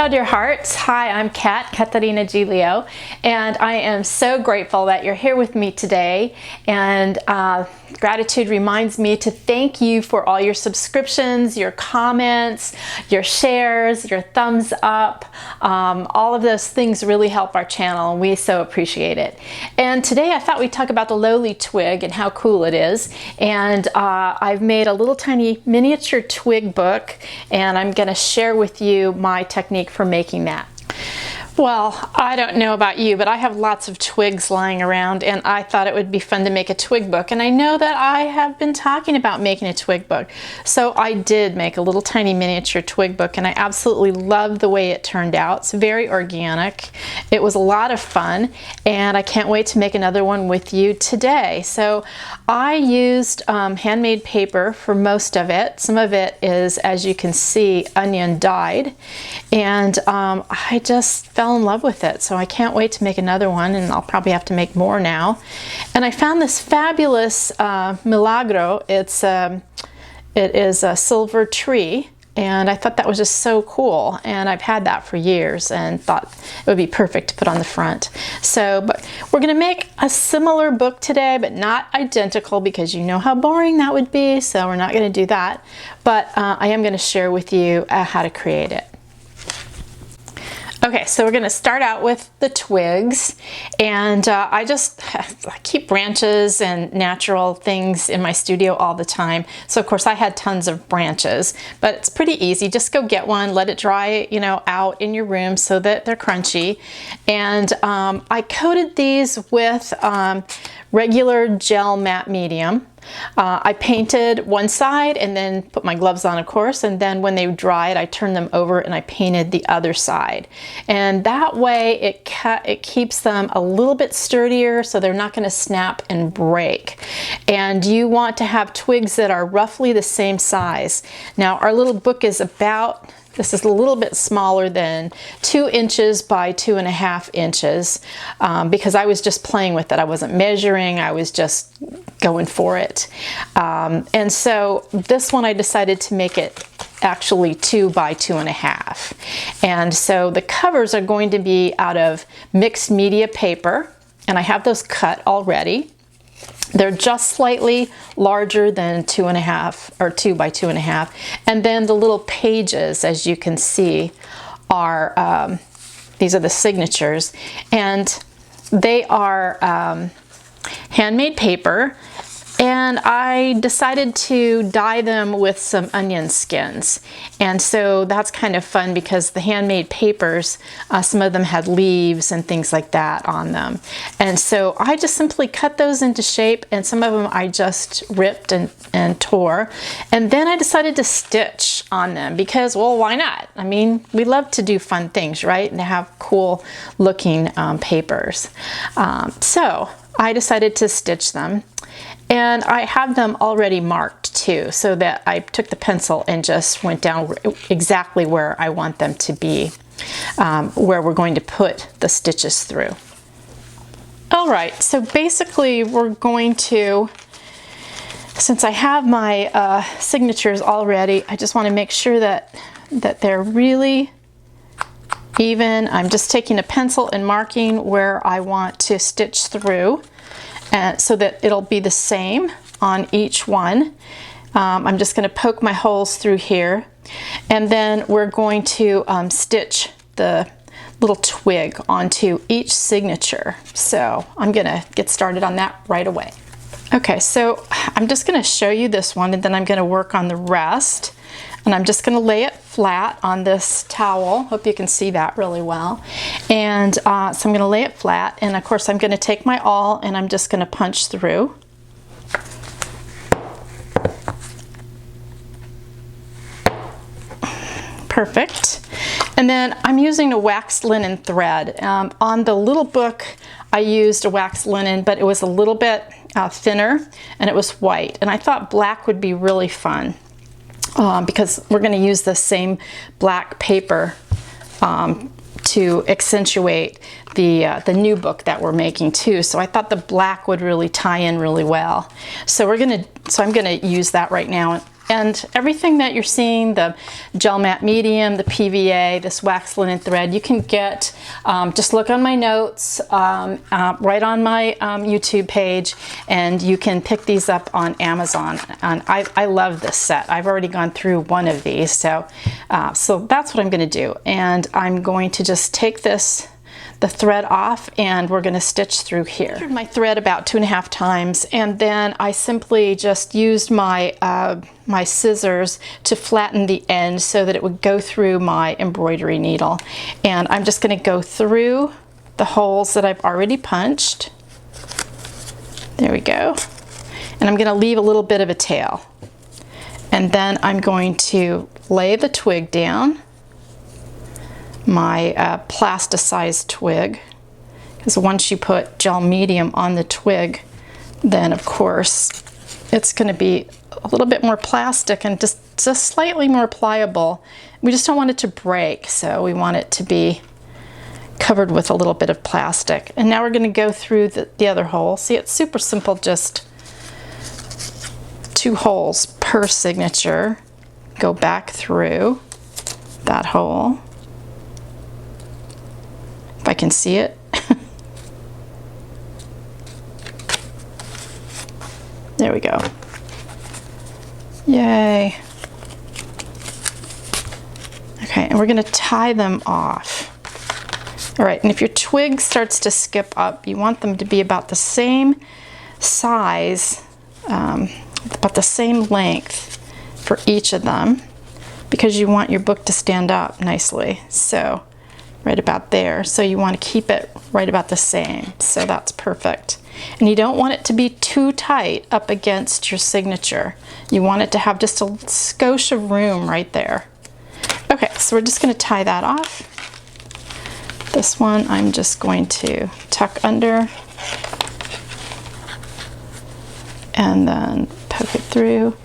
dear hearts. Hi, I'm Caterina Giglio, and I am so grateful that you're here with me today. And gratitude reminds me to thank you for all your subscriptions, your comments, your shares, your thumbs up. All of those things really help our channel, and we so appreciate it. And today I thought we'd talk about the lowly twig and how cool it is. And I've made a little tiny miniature twig book, and I'm going to share with you my technique for making that. Well, I don't know about you, but I have lots of twigs lying around, and I thought it would be fun to make a twig book. And I know that I have been talking about making a twig book. So I did make a little tiny miniature twig book, and I absolutely loved the way it turned out. It's very organic. It was a lot of fun, and I can't wait to make another one with you today. So I used handmade paper for most of it. Some of it is, as you can see, onion dyed, and I just fell in love with it, so I can't wait to make another one, and I'll probably have to make more now. And I found this fabulous Milagro. It is a silver tree, and I thought that was just so cool, and I've had that for years and thought it would be perfect to put on the front. So, but we're going to make a similar book today, but not identical, because you know how boring that would be, so we're not going to do that. But I am going to share with you how to create it. Okay, so we're going to start out with the twigs, and I keep branches and natural things in my studio all the time. So of course I had tons of branches, but it's pretty easy. Just go get one, let it dry, out in your room so that they're crunchy. And I coated these with regular gel matte medium. I painted one side and then put my gloves on, of course, and then when they dried I turned them over and I painted the other side. And that way it keeps them a little bit sturdier, so they're not going to snap and break. And you want to have twigs that are roughly the same size. Now our little book is about, this is a little bit smaller than 2 inches by 2.5 inches, because I was just playing with it. I wasn't measuring, I was just going for it. And so this one I decided to make it actually 2 by 2.5. And so the covers are going to be out of mixed media paper, and I have those cut already. They're just slightly larger than 2.5 or 2 by 2.5. And then the little pages, as you can see, are, these are the signatures, and they are handmade paper. And I decided to dye them with some onion skins. And so that's kind of fun, because the handmade papers, some of them had leaves and things like that on them. And so I just simply cut those into shape, and some of them I just ripped and tore. And then I decided to stitch on them, because, well, why not? I mean, we love to do fun things, right? And to have cool looking papers. So I decided to stitch them. And I have them already marked too, so that I took the pencil and just went down exactly where I want them to be, where we're going to put the stitches through. All right, so basically we're going to, since I have my signatures already, I just want to make sure that they're really even. I'm just taking a pencil and marking where I want to stitch through, and so that it'll be the same on each one. I'm just going to poke my holes through here, and then we're going to stitch the little twig onto each signature. So I'm going to get started on that right away. Okay, so I'm just going to show you this one, and then I'm going to work on the rest. And I'm just going to lay it flat on this towel. Hope you can see that really well. And so I'm going to lay it flat, and of course I'm going to take my awl and I'm just going to punch through. Perfect. And then I'm using a waxed linen thread. On the little book I used a waxed linen, but it was a little bit thinner, and it was white. And I thought black would be really fun. Because we're going to use the same black paper to accentuate the new book that we're making too. So I thought the black would really tie in really well. So I'm going to use that right now. And everything that you're seeing, the gel matte medium, the PVA, this wax linen thread, you can get, just look on my notes, right on my YouTube page, and you can pick these up on Amazon. And I love this set. I've already gone through one of these, so that's what I'm going to do. And I'm going to just take the thread off, and we're going to stitch through here. I my thread about 2.5 times, and then I simply just used my my scissors to flatten the end so that it would go through my embroidery needle. And I'm just going to go through the holes that I've already punched. There we go. And I'm going to leave a little bit of a tail. And then I'm going to lay the twig down, my plasticized twig, because once you put gel medium on the twig, then of course it's going to be a little bit more plastic and just slightly more pliable. We just don't want it to break, so we want it to be covered with a little bit of plastic. And now we're going to go through the other hole. See, it's super simple, just 2 holes per signature. Go back through that hole. If I can see it. There we go. Yay. Okay, and we're going to tie them off. All right, and if your twig starts to skip up, you want them to be about the same size, about the same length for each of them, because you want your book to stand up nicely. So right about there. So you want to keep it right about the same. So that's perfect. And you don't want it to be too tight up against your signature. You want it to have just a skosh of room right there. Okay, so we're just going to tie that off. This one I'm just going to tuck under and then poke it through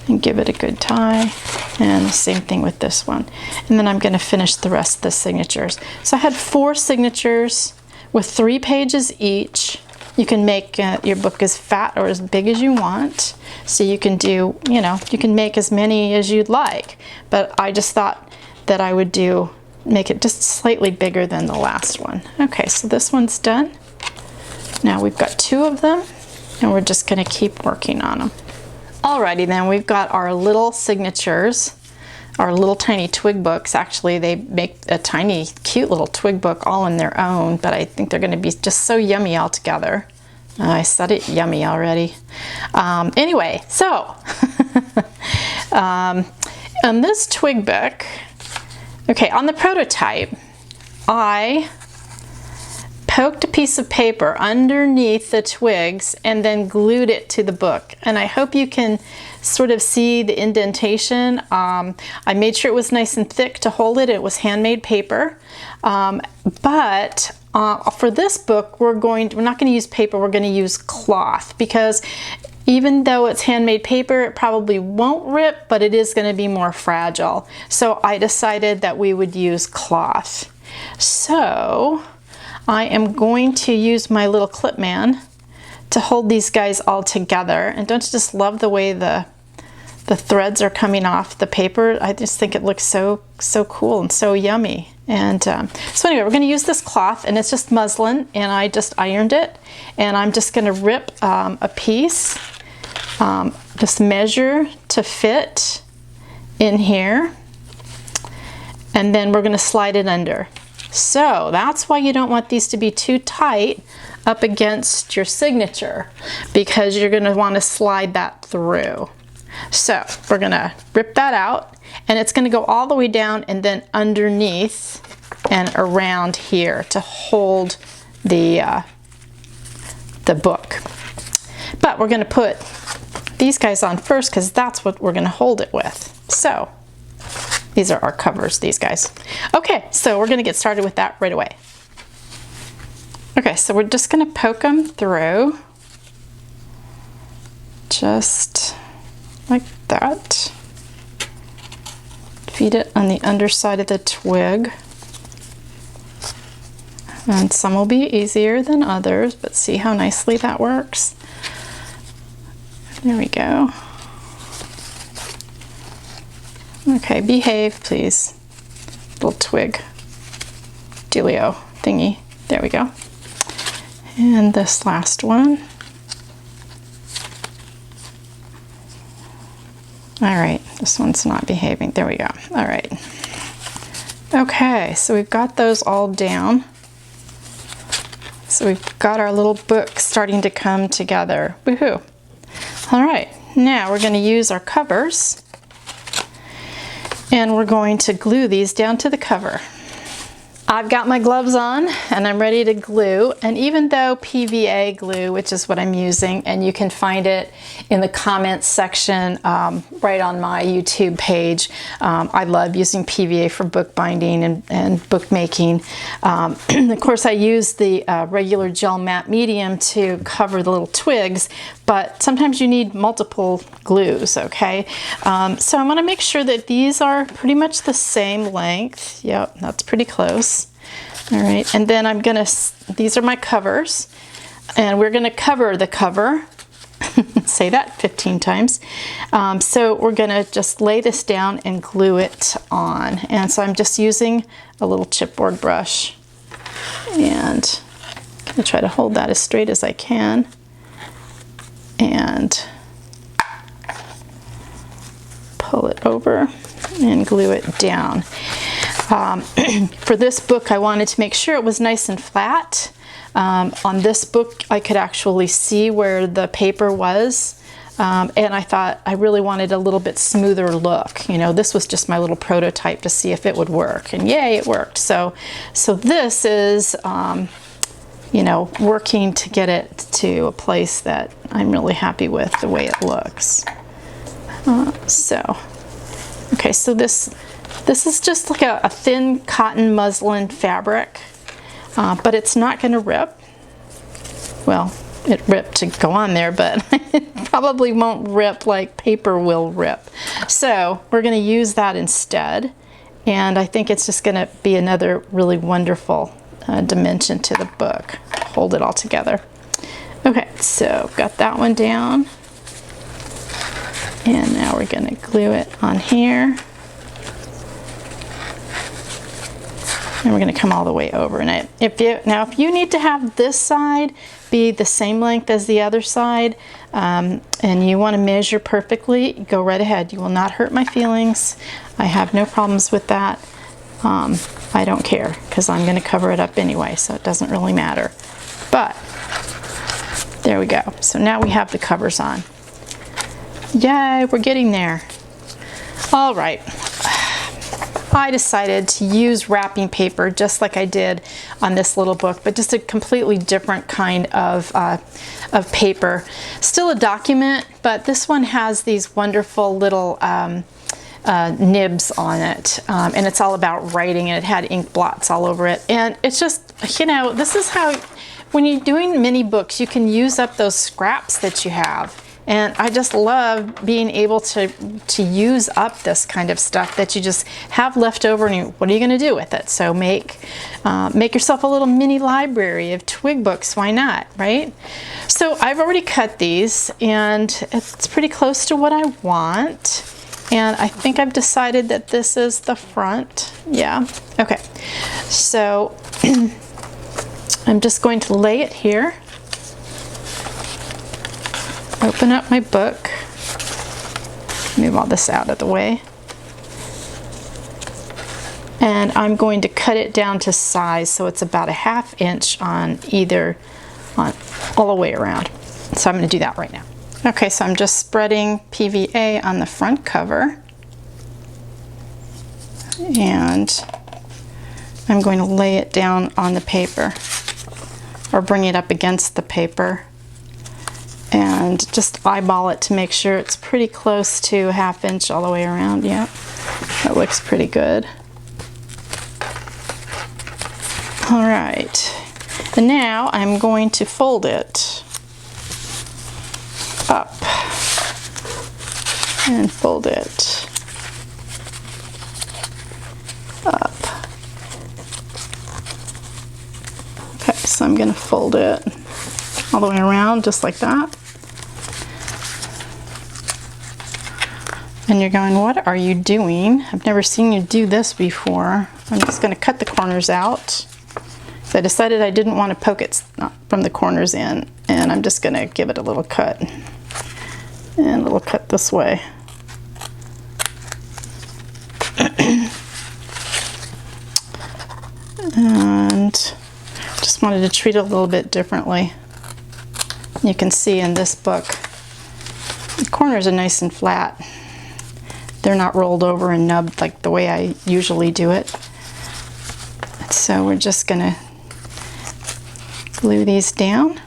and give it a good tie. And the same thing with this one. And then I'm going to finish the rest of the signatures. So I had 4 signatures with 3 pages each. You can make your book as fat or as big as you want. So you can do, you know, you can make as many as you'd like. But I just thought that I would make it just slightly bigger than the last one. Okay, so this one's done. Now we've got 2 of them, and we're just going to keep working on them. Alrighty then, we've got our little signatures, our little tiny twig books. Actually, they make a tiny, cute little twig book all on their own, but I think they're going to be just so yummy all together. I said it yummy already. Anyway, so on this twig book, okay, on the prototype, I poked a piece of paper underneath the twigs and then glued it to the book. And I hope you can sort of see the indentation. I made sure it was nice and thick to hold it. It was handmade paper. But for this book, we're not going to use paper, we're going to use cloth, because even though it's handmade paper, it probably won't rip, but it is going to be more fragile. So I decided that we would use cloth. So I am going to use my little clip man to hold these guys all together. And don't you just love the way the threads are coming off the paper? I just think it looks so cool and so yummy. And so anyway, we're going to use this cloth, and it's just muslin, and I just ironed it. And I'm just going to rip a piece, just measure to fit in here, and then we're going to slide it under. So that's why you don't want these to be too tight up against your signature, because you're going to want to slide that through. So we're going to rip that out, and it's going to go all the way down and then underneath and around here to hold the book. But we're going to put these guys on first, because that's what we're going to hold it with. So these are our covers, these guys. Okay, so we're going to get started with that right away. Okay, so we're just going to poke them through, just like that. Feed it on the underside of the twig. And some will be easier than others, but see how nicely that works? There we go. Okay, behave, please. Little twig dealio thingy. There we go. And this last one. All right, this one's not behaving. There we go. All right. Okay, so we've got those all down. So we've got our little book starting to come together. Woohoo! All right, now we're going to use our covers, and we're going to glue these down to the cover. I've got my gloves on and I'm ready to glue, and even though PVA glue, which is what I'm using, and you can find it in the comments section right on my YouTube page, I love using PVA for book binding and book making. Of course I use the regular gel matte medium to cover the little twigs, but sometimes you need multiple glues, okay? So I'm gonna make sure that these are pretty much the same length. Yep, that's pretty close. All right, and then I'm gonna, these are my covers, and we're gonna cover the cover. Say that 15 times. So we're gonna just lay this down and glue it on. And so I'm just using a little chipboard brush, and I'm gonna try to hold that as straight as I can. And pull it over and glue it down. For this book, I wanted to make sure it was nice and flat. On this book, I could actually see where the paper was, and I thought I really wanted a little bit smoother look. You know, this was just my little prototype to see if it would work, and yay, it worked. So this is, you know, working to get it to a place that I'm really happy with the way it looks. Okay, so this is just like a thin cotton muslin fabric, but it's not going to rip. Well, it ripped to go on there, but it probably won't rip like paper will rip. So we're going to use that instead, and I think it's just going to be another really wonderful dimension to the book. Hold it all together. Okay, so got that one down, and now we're going to glue it on here. And we're going to come all the way over. And if you need to have this side be the same length as the other side, and you want to measure perfectly, go right ahead. You will not hurt my feelings. I have no problems with that. I don't care, because I'm going to cover it up anyway, so it doesn't really matter. But there we go. So now we have the covers on. Yay, we're getting there. All right. I decided to use wrapping paper just like I did on this little book, but just a completely different kind of paper. Still a document, but this one has these wonderful little nibs on it, and it's all about writing, and it had ink blots all over it. And it's just, you know, this is how, when you're doing mini books, you can use up those scraps that you have. And I just love being able to use up this kind of stuff that you just have left over, and what are you going to do with it? So make yourself a little mini library of twig books. Why not, right? So I've already cut these, and it's pretty close to what I want. And I think I've decided that this is the front. Yeah. Okay. So I'm just going to lay it here. Open up my book, move all this out of the way, and I'm going to cut it down to size, so it's about a ½ inch on all the way around. So I'm going to do that right now. Okay, so I'm just spreading PVA on the front cover, and I'm going to lay it down on the paper, or bring it up against the paper, and just eyeball it to make sure it's pretty close to a ½ inch all the way around. Yeah, that looks pretty good. All right, and now I'm going to fold it up and fold it up. Okay, so I'm going to fold it all the way around just like that. And you're going, what are you doing? I've never seen you do this before. I'm just going to cut the corners out. So I decided I didn't want to poke it from the corners in, and I'm just going to give it a little cut. And a little cut this way. And just wanted to treat it a little bit differently. You can see in this book, the corners are nice and flat. They're not rolled over and nubbed like the way I usually do it. So we're just gonna glue these down.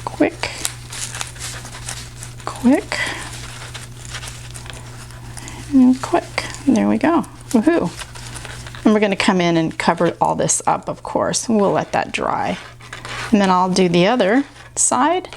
Quick, quick, and quick. There we go. Woohoo! And we're going to come in and cover all this up, of course. We'll let that dry. And then I'll do the other side.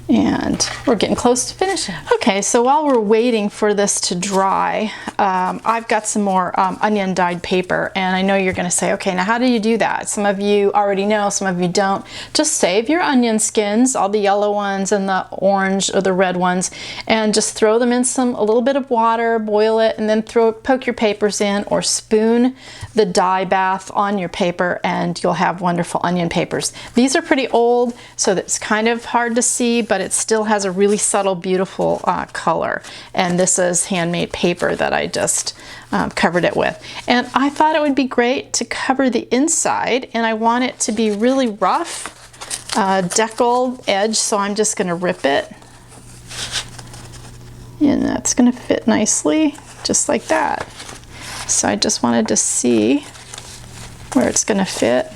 And we're getting close to finishing. Okay, so while we're waiting for this to dry, I've got some more onion dyed paper, and I know you're gonna say, okay, now how do you do that? Some of you already know, some of you don't. Just save your onion skins, all the yellow ones and the orange or the red ones, and just throw them in a little bit of water, boil it, and then poke your papers in, or spoon the dye bath on your paper, and you'll have wonderful onion papers. These are pretty old, so it's kind of hard to see, but it still has a really subtle, beautiful color. And this is handmade paper that I just covered it with. And I thought it would be great to cover the inside, and I want it to be really rough, deckled edge, so I'm just going to rip it. And that's going to fit nicely, just like that. So I just wanted to see where it's going to fit.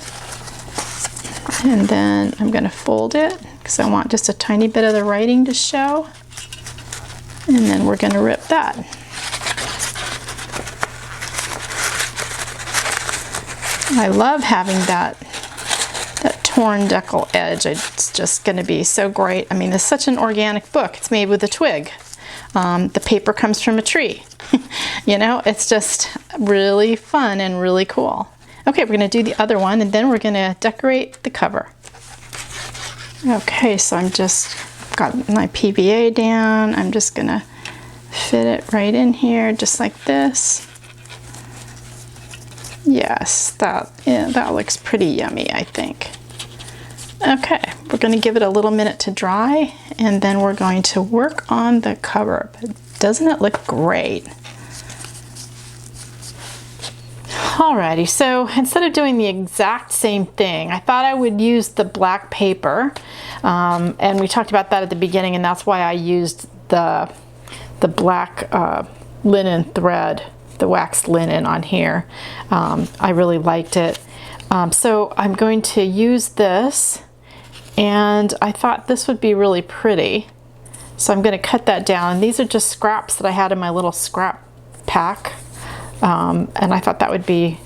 And then I'm going to fold it, because I want just a tiny bit of the writing to show. And then we're going to rip that. I love having that torn decal edge. It's just going to be so great. I mean, it's such an organic book. It's made with a twig. The paper comes from a tree. You know, it's just really fun and really cool. Okay, we're going to do the other one, and then we're going to decorate the cover. Okay, so I'm just got my PVA down. I'm just going to fit it right in here, just like this. Yes, that looks pretty yummy, I think. Okay, we're going to give it a little minute to dry, and then we're going to work on the cover. But doesn't it look great? Alrighty, so instead of doing the exact same thing, I thought I would use the black paper, and we talked about that at the beginning, and that's why I used the black linen thread, the waxed linen on here. I really liked it. So I'm going to use this, and I thought this would be really pretty. So I'm going to cut that down. These are just scraps that I had in my little scrap pack. And I thought that would be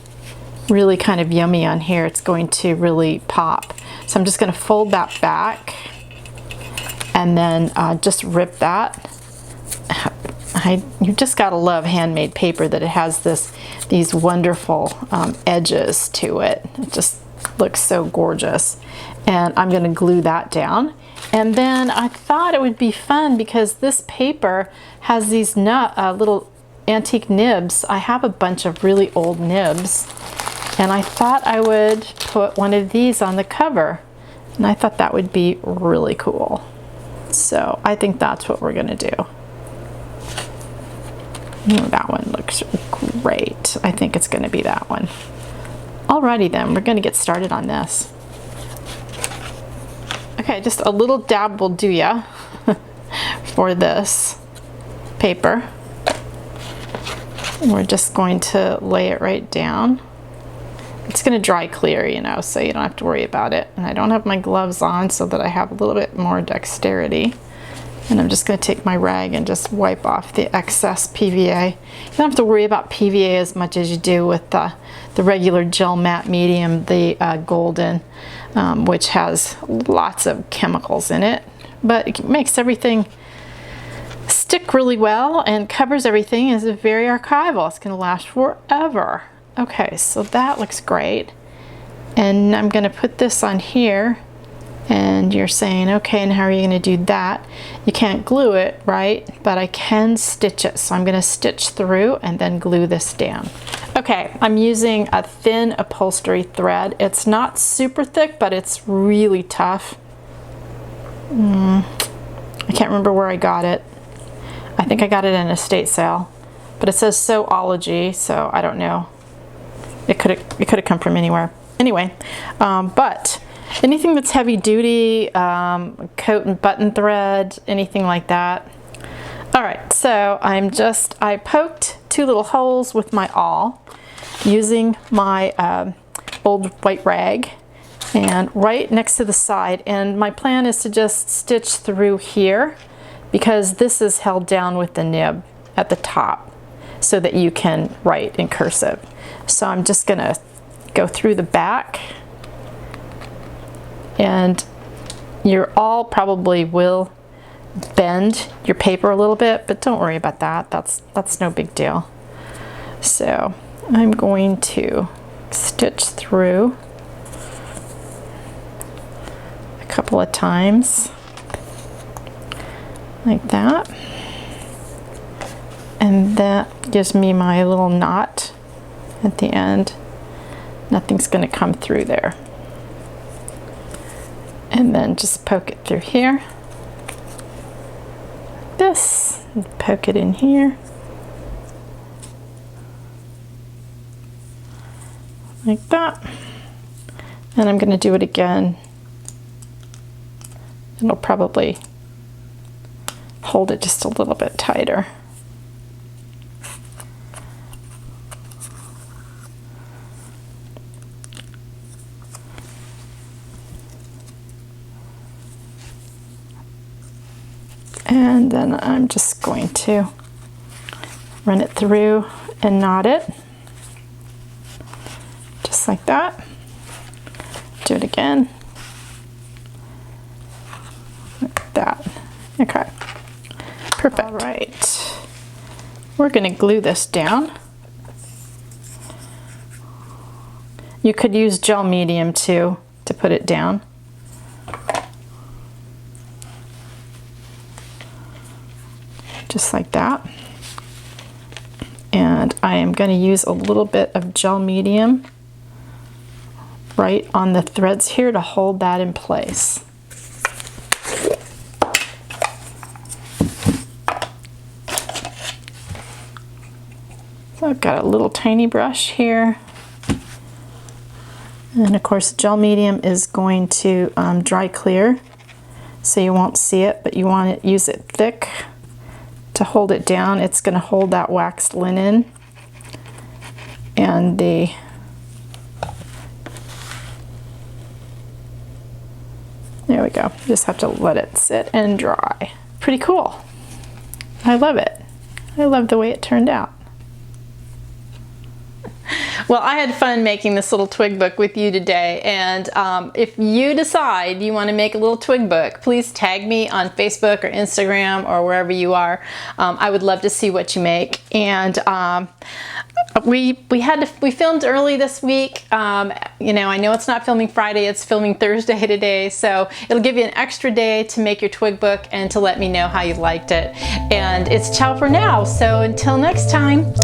really kind of yummy on here. It's going to really pop. So I'm just going to fold that back and then just rip that. You just gotta love handmade paper, that it has these wonderful edges to it. It just looks so gorgeous. And I'm going to glue that down. And then I thought it would be fun, because this paper has these little antique nibs. I have a bunch of really old nibs, and I thought I would put one of these on the cover, and I thought that would be really cool. So I think that's what we're gonna do. Ooh, that one looks great. I think it's gonna be that one. Alrighty then, we're gonna get started on this. Okay, just a little dab will do ya for this paper. We're just going to lay it right down. It's going to dry clear, you know, so you don't have to worry about it. And I don't have my gloves on, so that I have a little bit more dexterity. And I'm just going to take my rag and just wipe off the excess PVA. You don't have to worry about PVA as much as you do with the regular gel matte medium, the golden, which has lots of chemicals in it. But it makes everything stick really well and covers everything. Is very archival. It's going to last forever. Okay, so that looks great. And I'm going to put this on here, And you're saying, okay, and how are you going to do that? You can't glue it, right? But I can stitch it. So I'm going to stitch through and then glue this down. Okay, I'm using a thin upholstery thread. It's not super thick, but it's really tough. I can't remember where I got it. I think I got it in an estate sale, but it says Sewology, so I don't know. It could have come from anywhere. Anyway, but anything that's heavy duty, coat and button thread, anything like that. All right, so I poked 2 little holes with my awl using my old white rag, and right next to the side. And my plan is to just stitch through here because this is held down with the nib at the top so that you can write in cursive. So I'm just gonna go through the back, and your awl probably will bend your paper a little bit, but don't worry about that. That's no big deal. So I'm going to stitch through a couple of times like that, and that gives me my little knot at the end. Nothing's going to come through there. And then just poke it through here. This, and poke it in here. Like that. And I'm going to do it again. It'll probably hold it just a little bit tighter. And then I'm just going to run it through and knot it. Just like that. Do it again. Like that. Okay. Perfect. All right. We're going to glue this down. You could use gel medium too to put it down. Just like that. And I am going to use a little bit of gel medium right on the threads here to hold that in place. So I've got a little tiny brush here. And of course gel medium is going to dry clear, so you won't see it, but you want to use it thick to hold it down. It's going to hold that waxed linen and the there we go. You just have to let it sit and dry. Pretty cool. I love it. I love the way it turned out. Well, I had fun making this little twig book with you today, and if you decide you want to make a little twig book, please tag me on Facebook or Instagram or wherever you are. I would love to see what you make. And we filmed early this week. You know, I know it's not filming Friday, it's filming Thursday today, so it'll give you an extra day to make your twig book and to let me know how you liked it. And it's ciao for now, so until next time.